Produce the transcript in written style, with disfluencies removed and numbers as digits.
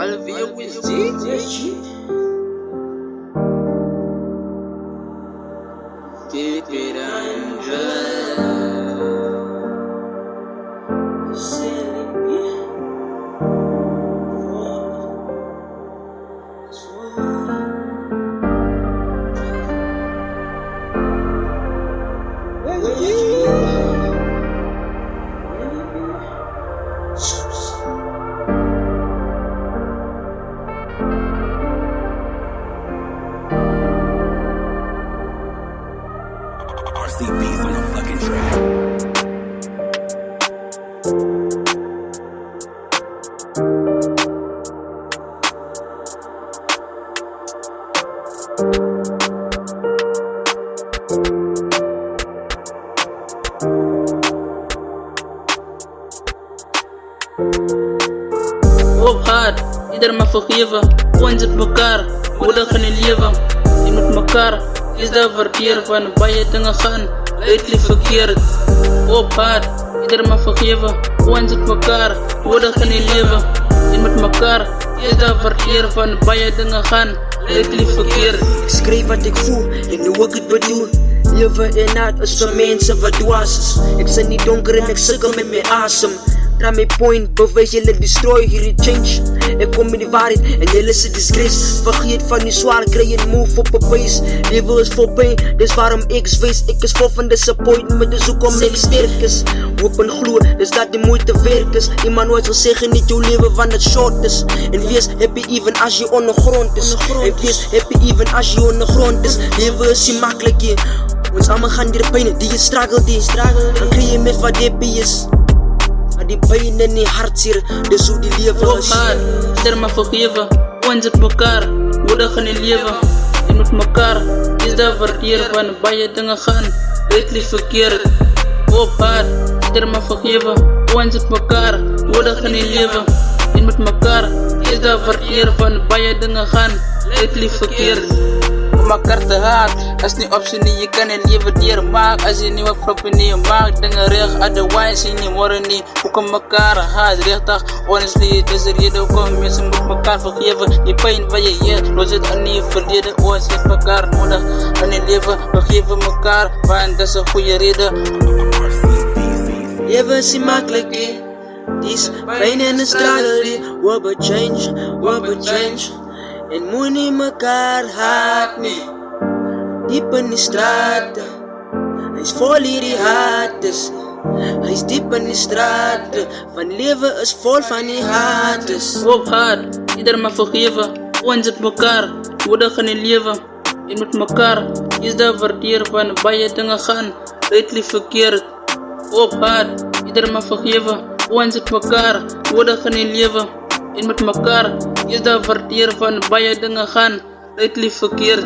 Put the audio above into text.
Alvia with Z. Keep it under. RCB's on the fucking track. Op hard, ieder mag vergeven. Ons het mekaar, moedig in het leven. Je moet mekaar, is dat verkeer van bij dingen gaan, uitlief verkeerd. Op hard, ieder mag vergeven. Ons het mekaar, moedig in het leven. Je moet mekaar, is dat verkeer van bij dingen gaan, uitlief verkeerd. Ik schreef wat ik voel en hoe ik het bedoel. Leven en haat is voor mensen wat dwaas is. Ik zit niet donker en ik sukkel met mijn asem. Draai mijn point, bewijs jullie destroy, hier die change. Ik kom met die waarheid en jullie is een disgrace. Vergeet van die zwaar, krijg je een move op een base. Leven is vol pijn, dus waarom ik zwees. Ik is vol van disappointment, dus zoek om niks sterk is. Op een gloer, dus dat die moeite werk is. Iemand nooit zal zeggen niet jouw leven van het short is. En wees happy even als je ondergrond is. En wees happy even als je ondergrond is. Leven is niet makkelijk hier. Ons allemaal gaan die pijn, die je struggle, dan krijg je met wat happy is. Die pijn en die hartzeer, dus hoe die leven is. Op hard, ieder mag vergeven. Ons het mekaar, moedig in het leven. Je moet mekaar, is dat verkeer van bij dingen gaan, uitlief verkeerd. Op hard, ieder mag vergeven. Ons het mekaar, moedig in het leven. Je moet mekaar, is dat verkeer van bij dingen gaan, uitlief verkeerd. Om elkaar te haat, als niet optie niet, je kan het leven dier maken. Als je niet wat proppen niet, je maakt dingen recht, otherwise je niet worden niet. Hoe kan elkaar haat, rechtig, honestly, het is er reden kom, mensen moeten elkaar vergeven. Die pijn van je hier, los het aan je verleden, ons heeft elkaar nodig. In het leven, we geven elkaar, want dat is een goede reden. Leven is niet makkelijk, is pijn en een struggle, we change. En moet niet mekaar haat, nee. Diep in die straten, hij is vol hier die haters. Hij is diep in die straten, van leven is vol van die haters. Op hard, ieder mag vergeven. Ons het mekaar, moedig in het leven. Je moet mekaar, is dat verkeer van bij dingen gaan, uitlief verkeerd. Op hard, ieder mag vergeven. Ons het mekaar, moedig in het leven. Je moet mekaar, is dat verkeer van bij dingen gaan, uitlief verkeerd.